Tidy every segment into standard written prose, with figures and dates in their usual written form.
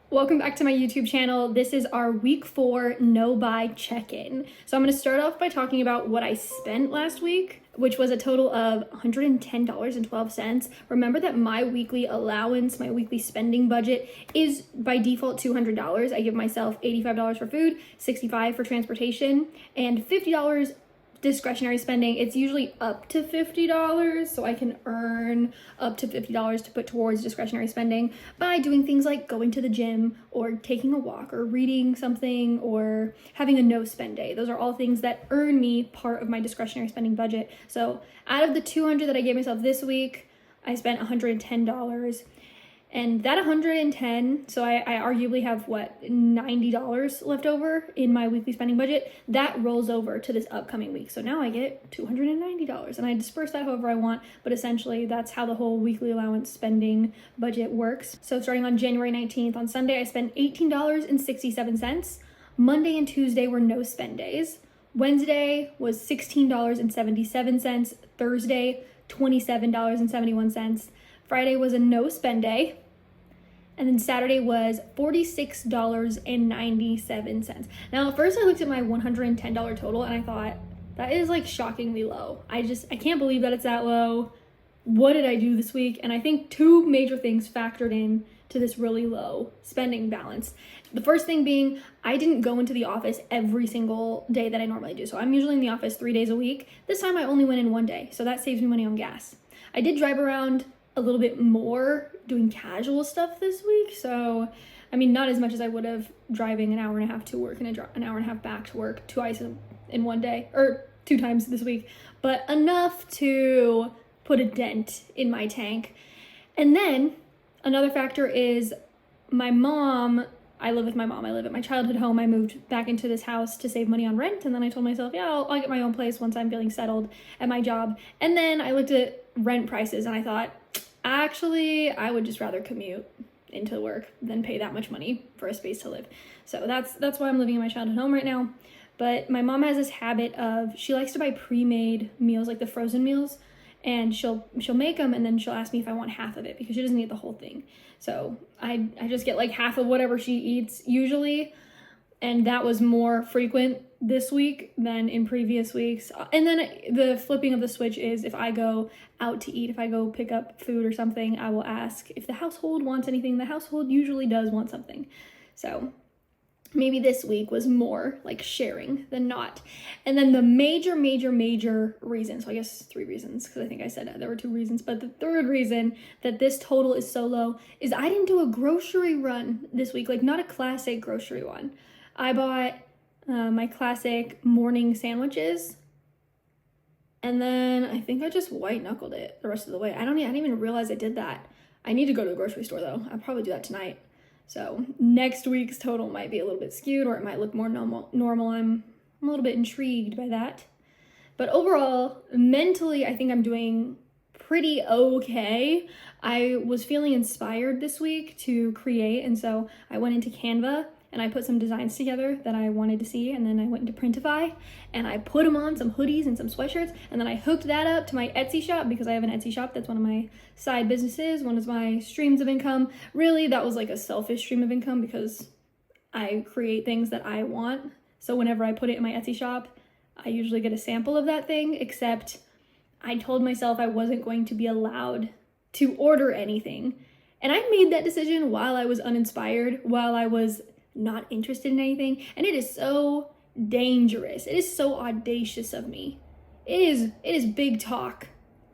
Welcome back to my YouTube channel. This is our week 4 no buy check-in. So I'm going to start off by talking about what I spent last week, which was a total of $110.12. Remember that my weekly allowance, my weekly spending budget is by default $200. I give myself $85 for food, $65 for transportation, and $50 discretionary spending. It's usually up to $50, so I can earn up to $50 to put towards discretionary spending by doing things like going to the gym or taking a walk or reading something or having a no spend day. Those are all things that earn me part of my discretionary spending budget. So out of the $200 that I gave myself this week, I spent $110. And that 110, so I arguably have $90 left over in my weekly spending budget. That rolls over to this upcoming week. So now I get $290 and I disperse that however I want, but essentially that's how the whole weekly allowance spending budget works. So starting on January 19th, on Sunday, I spent $18.67. Monday and Tuesday were no spend days. Wednesday was $16.77. Thursday, $27.71. Friday was a no spend day. And then Saturday was $46.97. Now, at first I looked at my $110 total and I thought, that is like shockingly low. I can't believe that it's that low. What did I do this week? And I think two major things factored in to this really low spending balance. The first thing being, I didn't go into the office every single day that I normally do. So I'm usually in the office 3 days a week. This time I only went in one day, so that saves me money on gas. I did drive around a little bit more doing casual stuff this week. So, I mean, not as much as I would have driving an hour and a half to work and an hour and a half back to work twice in one day, or 2 times this week, but enough to put a dent in my tank. And then another factor is my mom. I live with my mom. I live at my childhood home. I moved back into this house to save money on rent. And then I told myself, yeah, I'll get my own place once I'm feeling settled at my job. And then I looked at rent prices and I thought, actually, I would just rather commute into work than pay that much money for a space to live. So that's why I'm living in my childhood home right now. But my mom has this habit of, she likes to buy pre-made meals, like the frozen meals, and she'll make them and then she'll ask me if I want half of it because she doesn't eat the whole thing. So I just get like half of whatever she eats usually, and that was more frequent this week than in previous weeks. And then the flipping of the switch is if I go out to eat, if I go pick up food or something, I will ask if the household wants anything. The household usually does want something. So maybe this week was more like sharing than not. And then the major reason, so I guess 3 reasons, because I think I said there were 2 reasons, but the third reason that this total is so low is I didn't do a grocery run this week, like not a classic grocery one. I bought my classic morning sandwiches, and then I think I just white knuckled it the rest of the way. I didn't even realize I did that. I need to go to the grocery store though. I'll probably do that tonight. So next week's total might be a little bit skewed, or it might look more normal. I'm a little bit intrigued by that. But overall, mentally, I think I'm doing pretty okay. I was feeling inspired this week to create, and so I went into Canva and I put some designs together that I wanted to see, and then I went into Printify and I put them on some hoodies and some sweatshirts, and then I hooked that up to my Etsy shop because I have an Etsy shop. That's one of my side businesses, one of my streams of income. Really, that was like a selfish stream of income because I create things that I want. So whenever I put it in my Etsy shop, I usually get a sample of that thing, except I told myself I wasn't going to be allowed to order anything. And I made that decision while I was uninspired, while I was not interested in anything, and it is so dangerous. It is so audacious of me. It is big talk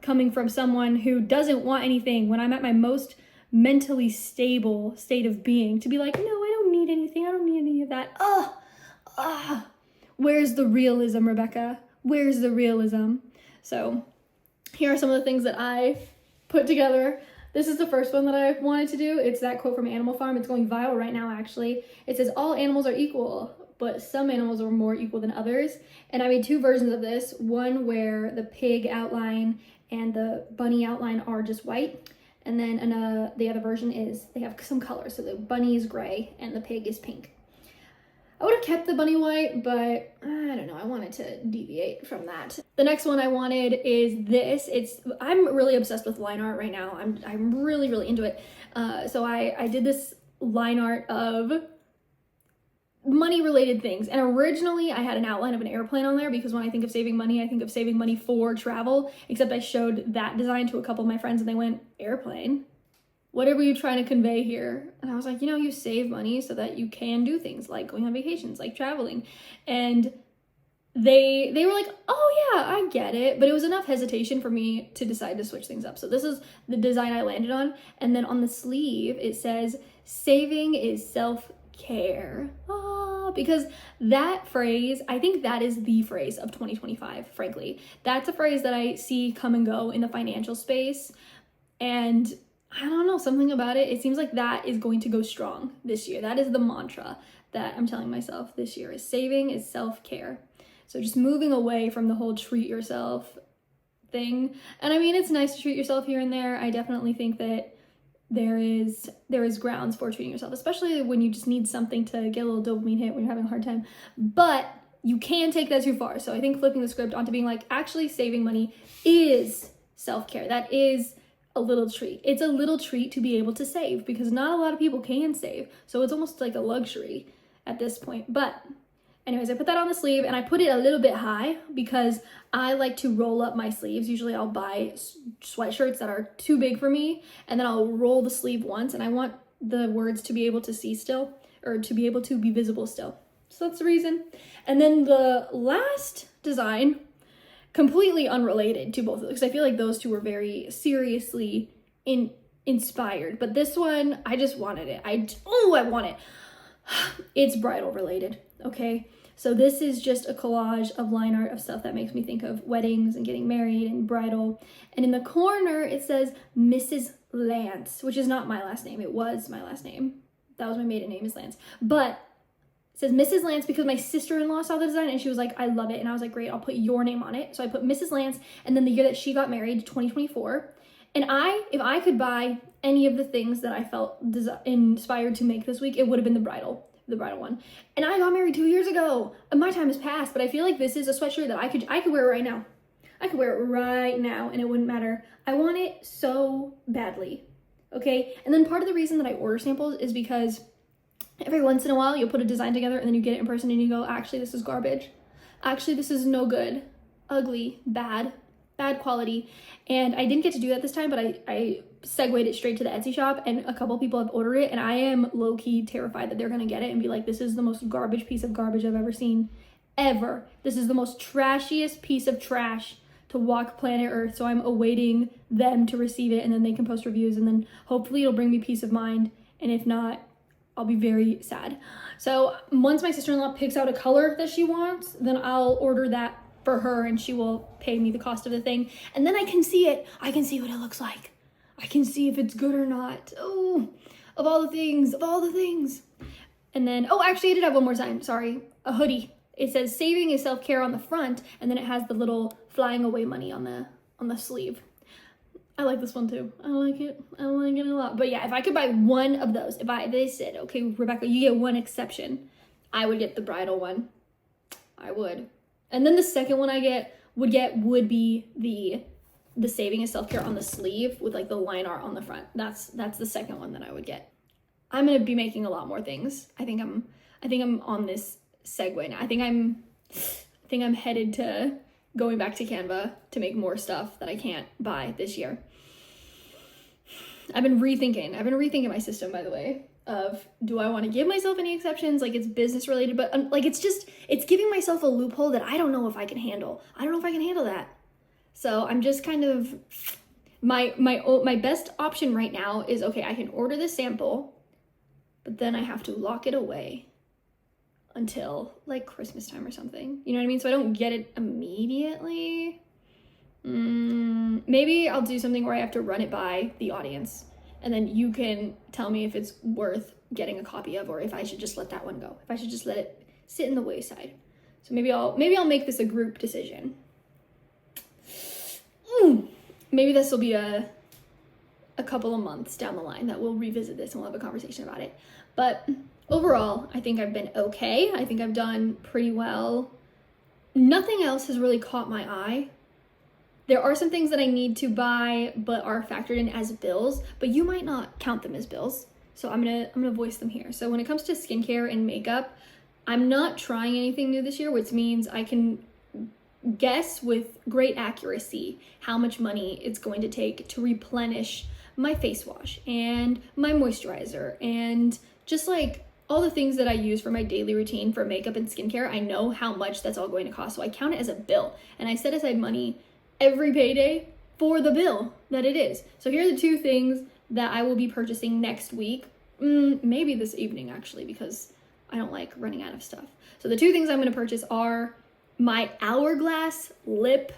coming from someone who doesn't want anything when I'm at my most mentally stable state of being to be like, no, I don't need anything. I don't need any of that. Where's the realism, Rebecca? Where's the realism? So here are some of the things that I put together. This is the first one that I wanted to do. It's that quote from Animal Farm. It's going viral right now, actually. It says, all animals are equal, but some animals are more equal than others. And I made 2 versions of this. One where the pig outline and the bunny outline are just white. And then the other version is they have some colors. So the bunny is gray and the pig is pink. I would have kept the bunny white, but I don't know, I wanted to deviate from that. The next one I wanted is this. I'm really obsessed with line art right now. I'm really into it. So I did this line art of money related things. And originally I had an outline of an airplane on there because when I think of saving money, I think of saving money for travel, except I showed that design to a couple of my friends and they went, airplane? What are you trying to convey here? And I was like, you save money so that you can do things like going on vacations, like traveling. And they were like, oh yeah, I get it. But it was enough hesitation for me to decide to switch things up. So this is the design I landed on. And then on the sleeve, it says, saving is self-care. Because that phrase, I think that is the phrase of 2025, frankly. That's a phrase that I see come and go in the financial space. And I don't know, something about it. It seems like that is going to go strong this year. That is the mantra that I'm telling myself this year, is saving is self-care. So just moving away from the whole treat yourself thing. And I mean, it's nice to treat yourself here and there. I definitely think that there is grounds for treating yourself, especially when you just need something to get a little dopamine hit when you're having a hard time. But you can take that too far. So I think flipping the script onto being like, actually saving money is self-care. That is a little treat. It's a little treat to be able to save because not a lot of people can save. So it's almost like a luxury at this point. But anyways, I put that on the sleeve and I put it a little bit high because I like to roll up my sleeves. Usually I'll buy sweatshirts that are too big for me and then I'll roll the sleeve once, and I want the words to be able to see still, or to be able to be visible still. So that's the reason. And then the last design, completely unrelated to both of them, because I feel like those two were very seriously inspired. But this one, I just wanted it. I want it. It's bridal related, okay? So this is just a collage of line art of stuff that makes me think of weddings and getting married and bridal. And in the corner, it says Mrs. Lance, which is not my last name. It was my last name. That was my maiden name, is Lance. But it says Mrs. Lance because my sister-in-law saw the design and she was like, I love it. And I was like, great, I'll put your name on it. So I put Mrs. Lance, and then the year that she got married, 2024. And if I could buy any of the things that I felt inspired to make this week, it would have been the bridal one. And I got married 2 years ago, and my time has passed, but I feel like this is a sweatshirt that I could wear it right now. I could wear it right now and it wouldn't matter. I want it so badly, okay? And then part of the reason that I order samples is because every once in a while you'll put a design together and then you get it in person and you go, actually, this is garbage. Actually, this is no good, ugly, bad quality. And I didn't get to do that this time, but I segued it straight to the Etsy shop, and a couple people have ordered it, and I am low-key terrified that they're gonna get it and be like, this is the most garbage piece of garbage I've ever seen, ever. This is the most trashiest piece of trash to walk planet Earth. So I'm awaiting them to receive it, and then they can post reviews, and then hopefully it'll bring me peace of mind, and if not, I'll be very sad. So once my sister-in-law picks out a color that she wants, then I'll order that for her and she will pay me the cost of the thing. And then I can see it. I can see what it looks like. I can see if it's good or not. Oh, of all the things. And then, actually I did have one more sign, sorry. A hoodie. It says saving is self-care on the front, and then it has the little flying away money on the sleeve. I like this one too. I like it a lot. But yeah, if I could buy one of those, they said, okay, Rebecca, you get one exception, I would get the bridal one. I would. And then the second one I would be the saving is self-care on the sleeve with like the line art on the front. That's the second one that I would get. I'm gonna be making a lot more things. I think I'm on this segue now. I think I'm headed to going back to Canva to make more stuff that I can't buy this year. I've been rethinking my system, by the way, of do I want to give myself any exceptions? Like, it's business related, but like it's giving myself a loophole that I don't know if I can handle. I don't know if I can handle that. So I'm just kind of, my best option right now is, okay, I can order the sample, but then I have to lock it away until like Christmas time or something. You know what I mean? So I don't get it immediately. Maybe I'll do something where I have to run it by the audience, and then you can tell me if it's worth getting a copy of, or if I should just let that one go. If I should just let it sit in the wayside. So maybe I'll make this a group decision. Maybe this will be a couple of months down the line that we'll revisit this and we'll have a conversation about it. But overall, I think I've been okay. I think I've done pretty well. Nothing else has really caught my eye. There are some things that I need to buy but are factored in as bills, but you might not count them as bills. So I'm gonna voice them here. So when it comes to skincare and makeup, I'm not trying anything new this year, which means I can guess with great accuracy how much money it's going to take to replenish my face wash and my moisturizer and just like all the things that I use for my daily routine for makeup and skincare. I know how much that's all going to cost, so I count it as a bill, and I set aside money every payday for the bill that it is. So here are the two things that I will be purchasing next week, maybe this evening actually, because I don't like running out of stuff. So the two things I'm going to purchase are my Hourglass lip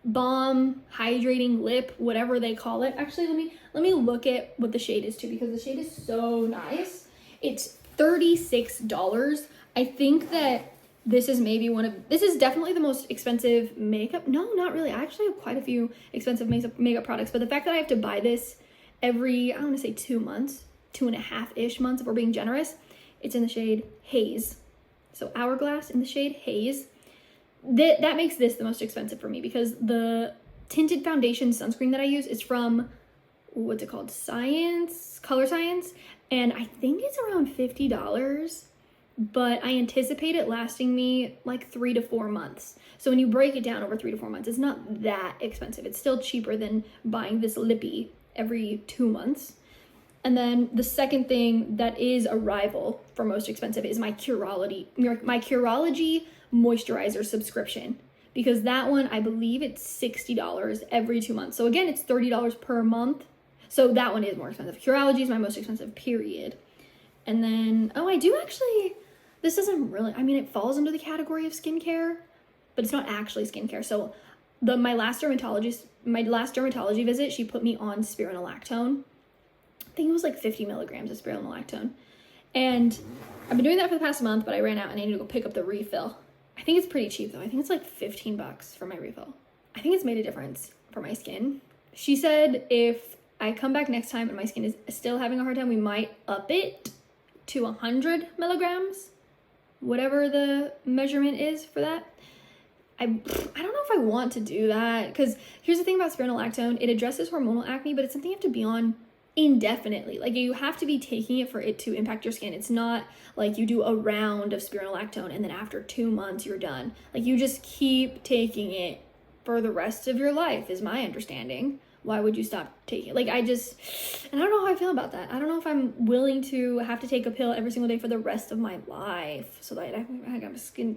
balm, hydrating lip, whatever they call it. Actually, let me look at what the shade is too, because the shade is so nice. It's $36. I think that this is this is definitely the most expensive makeup. No, not really. I actually have quite a few expensive makeup products, but the fact that I have to buy this every, I want to say 2 months, 2.5-ish months if we're being generous. It's in the shade Haze. So Hourglass in the shade Haze. That makes this the most expensive for me, because the tinted foundation sunscreen that I use is from, what's it called? Color Science. And I think it's around $50, but I anticipate it lasting me like 3 to 4 months. So when you break it down over 3 to 4 months, it's not that expensive. It's still cheaper than buying this lippy every 2 months. And then the second thing that is a rival for most expensive is my Curology moisturizer subscription, because that one, I believe it's $60 every 2 months. So again, it's $30 per month. So that one is more expensive. Curology is my most expensive, period. And then, I do actually, this doesn't really, it falls under the category of skincare, but it's not actually skincare. So my last dermatology visit, she put me on spironolactone. I think it was like 50 milligrams of spironolactone. And I've been doing that for the past month, but I ran out and I need to go pick up the refill. I think it's pretty cheap though. I think it's like $15 for my refill. I think it's made a difference for my skin. She said if I come back next time and my skin is still having a hard time, we might up it to 100 milligrams, whatever the measurement is for that. I don't know if I want to do that, because here's the thing about spironolactone. It addresses hormonal acne, but it's something you have to be on indefinitely. Like, you have to be taking it for it to impact your skin. It's not like you do a round of spironolactone and then after 2 months you're done. Like, you just keep taking it for the rest of your life, is my understanding. Why would you stop taking it? Like, and I don't know how I feel about that. I don't know if I'm willing to have to take a pill every single day for the rest of my life so that I got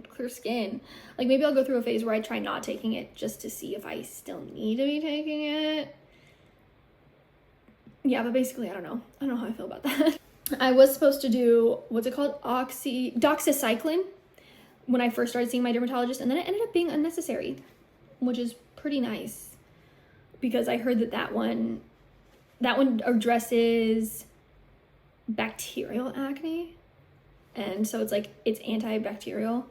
clear skin. Like, maybe I'll go through a phase where I try not taking it just to see if I still need to be taking it. Yeah, but basically, I don't know how I feel about that. I was supposed to do, what's it called? Doxycycline when I first started seeing my dermatologist, and then it ended up being unnecessary, which is pretty nice, because I heard that one addresses bacterial acne, and so it's antibacterial.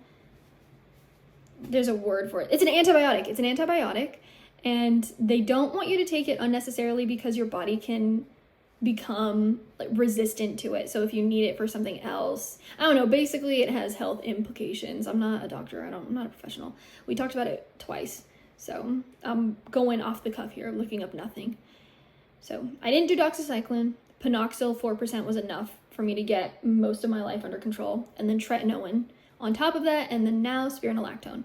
There's a word for it. It's an antibiotic. And they don't want you to take it unnecessarily because your body can become like resistant to it. So if you need it for something else, I don't know, basically it has health implications. I'm not a doctor. I'm not a professional. We talked about it twice. So I'm going off the cuff here, looking up nothing. So I didn't do doxycycline. Panoxyl 4% was enough for me to get most of my life under control. And then tretinoin on top of that, and then now spironolactone.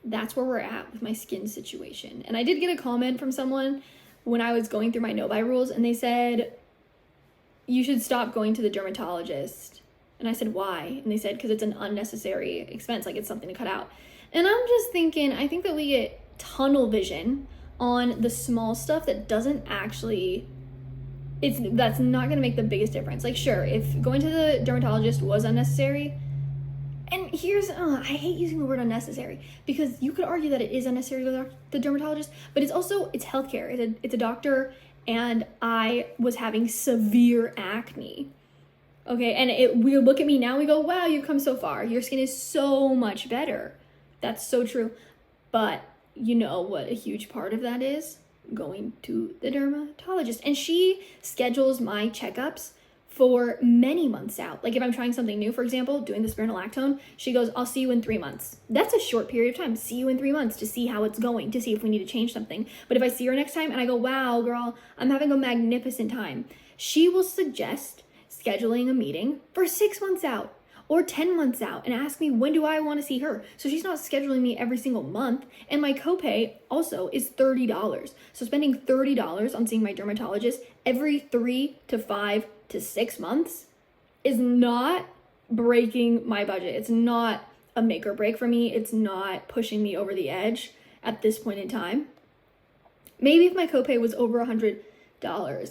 That's where we're at with my skin situation. And I did get a comment from someone when I was going through my no-buy rules, and they said, you should stop going to the dermatologist. And I said, why? And they said, because it's an unnecessary expense, like it's something to cut out. And I'm just thinking, I think that we get tunnel vision on the small stuff that doesn't actually, that's not going to make the biggest difference. Like, sure, if going to the dermatologist was unnecessary, and I hate using the word unnecessary, because you could argue that it is unnecessary to the dermatologist, but it's healthcare. It's a doctor, and I was having severe acne. Okay, and we look at me now, we go, wow, you've come so far. Your skin is so much better. That's so true. But you know what a huge part of that is? Going to the dermatologist. And she schedules my checkups for many months out. Like if I'm trying something new, for example, doing the spironolactone, she goes, I'll see you in 3 months. That's a short period of time. See you in 3 months to see how it's going, to see if we need to change something. But if I see her next time and I go, wow, girl, I'm having a magnificent time, she will suggest scheduling a meeting for 6 months out or 10 months out and ask me when do I want to see her. So she's not scheduling me every single month. And my copay also is $30. So spending $30 on seeing my dermatologist every 3 to 5 to 6 months is not breaking my budget. It's not a make or break for me. It's not pushing me over the edge at this point in time. Maybe if my copay was over $100,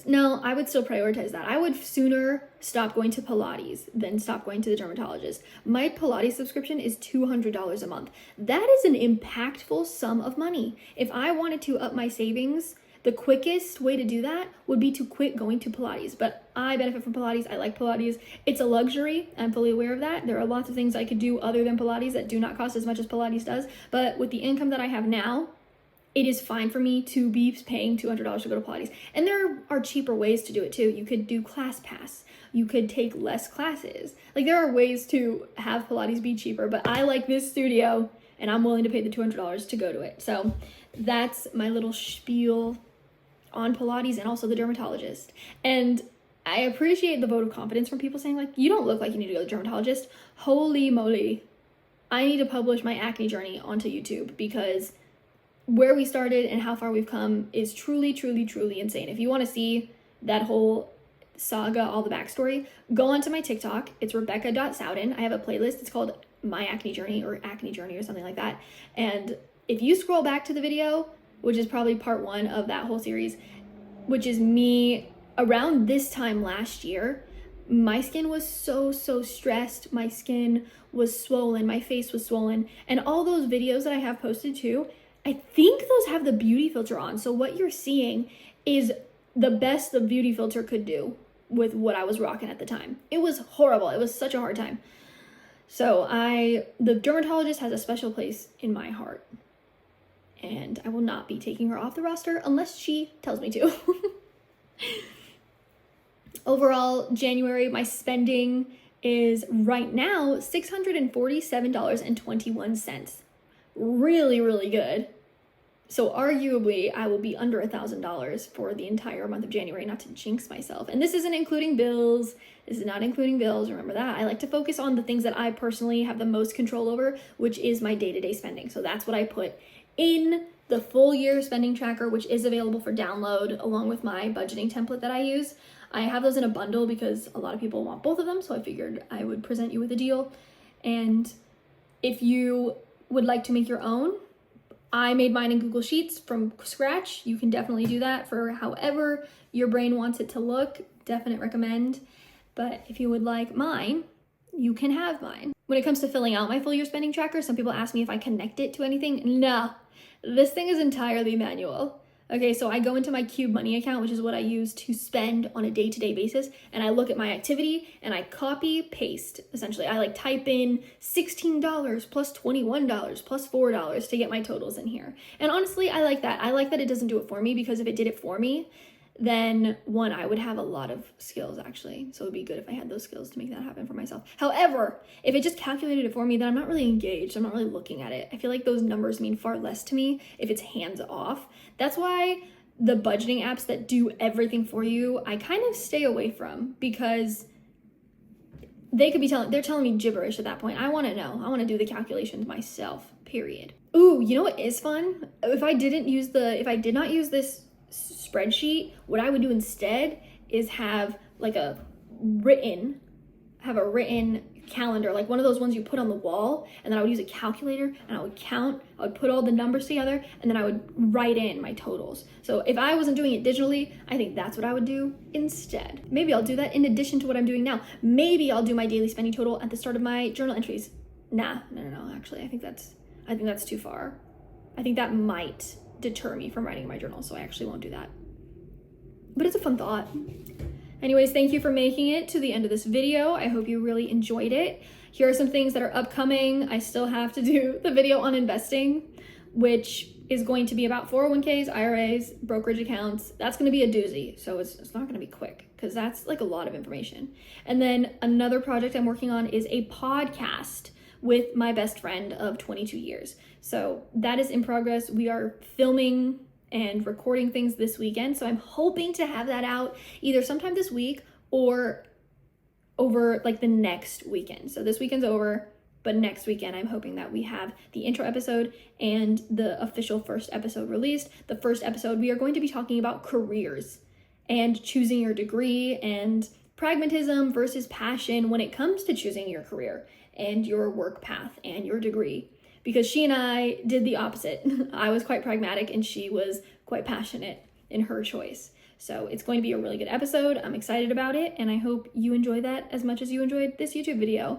no, I would still prioritize that. I would sooner stop going to Pilates than stop going to the dermatologist. My Pilates subscription is $200 a month. That is an impactful sum of money. If I wanted to up my savings, the quickest way to do that would be to quit going to Pilates. But I benefit from Pilates. I like Pilates. It's a luxury. I'm fully aware of that. There are lots of things I could do other than Pilates that do not cost as much as Pilates does. But with the income that I have now, it is fine for me to be paying $200 to go to Pilates. And there are cheaper ways to do it too. You could do ClassPass. You could take less classes. Like, there are ways to have Pilates be cheaper, but I like this studio and I'm willing to pay the $200 to go to it. So that's my little spiel on Pilates and also the dermatologist. And I appreciate the vote of confidence from people saying, like, you don't look like you need to go to the dermatologist. Holy moly. I need to publish my acne journey onto YouTube, because where we started and how far we've come is truly, truly, truly insane. If you want to see that whole saga, all the backstory, go onto my TikTok. It's rebecca.sowden. I have a playlist. It's called My Acne Journey or Acne Journey or something like that. And if you scroll back to the video, which is probably part 1 of that whole series, which is me around this time last year, my skin was so stressed. My skin was swollen. My face was swollen. And all those videos that I have posted too, I think those have the beauty filter on. So what you're seeing is the best the beauty filter could do with what I was rocking at the time. It was horrible. It was such a hard time. So the dermatologist has a special place in my heart. And I will not be taking her off the roster unless she tells me to. Overall, January, my spending is right now $647.21. Really, really good. So arguably, I will be under $1,000 for the entire month of January, not to jinx myself. And this isn't including bills. This is not including bills. Remember that. I like to focus on the things that I personally have the most control over, which is my day-to-day spending. So that's what I put in the full year spending tracker, which is available for download along with my budgeting template that I use. I have those in a bundle because a lot of people want both of them. So I figured I would present you with a deal. And if you would like to make your own, I made mine in Google Sheets from scratch. You can definitely do that for however your brain wants it to look. Definite recommend. But if you would like mine, you can have mine. When it comes to filling out my full year spending tracker, some people ask me if I connect it to anything. No, this thing is entirely manual. Okay, so I go into my Cube Money account, which is what I use to spend on a day-to-day basis, and I look at my activity and I copy paste. Essentially, I type in $16 plus $21 plus $4 to get my totals in here. And honestly, I like that. I like that it doesn't do it for me, because if it did it for me, then one, I would have a lot of skills actually. So it'd be good if I had those skills to make that happen for myself. However, if it just calculated it for me, then I'm not really engaged. I'm not really looking at it. I feel like those numbers mean far less to me if it's hands off. That's why the budgeting apps that do everything for you, I kind of stay away from, because they're telling me gibberish at that point. I want to know. I want to do the calculations myself, period. Ooh, you know what is fun? If I did not use this spreadsheet, what I would do instead is have a written calendar, like one of those ones you put on the wall, and then I would use a calculator and I would count, I would put all the numbers together, and then I would write in my totals. So if I wasn't doing it digitally, I think that's what I would do instead. Maybe I'll do that in addition to what I'm doing now. Maybe I'll do my daily spending total at the start of my journal entries. No, actually, I think that's too far. I think that might deter me from writing in my journal, so I actually won't do that. But it's a fun thought. Anyways, thank you for making it to the end of this video. I hope you really enjoyed it. Here are some things that are upcoming. I still have to do the video on investing, which is going to be about 401ks, IRAs, brokerage accounts. That's going to be a doozy, so it's not going to be quick, because that's a lot of information. And then another project I'm working on is a podcast with my best friend of 22 years. So that is in progress. We are filming and recording things this weekend. So I'm hoping to have that out either sometime this week or over like the next weekend. So this weekend's over, but next weekend I'm hoping that we have the intro episode and the official first episode released. The first episode, we are going to be talking about careers and choosing your degree and pragmatism versus passion when it comes to choosing your career and your work path and your degree. Because she and I did the opposite. I was quite pragmatic and she was quite passionate in her choice. So it's going to be a really good episode. I'm excited about it, and I hope you enjoy that as much as you enjoyed this YouTube video.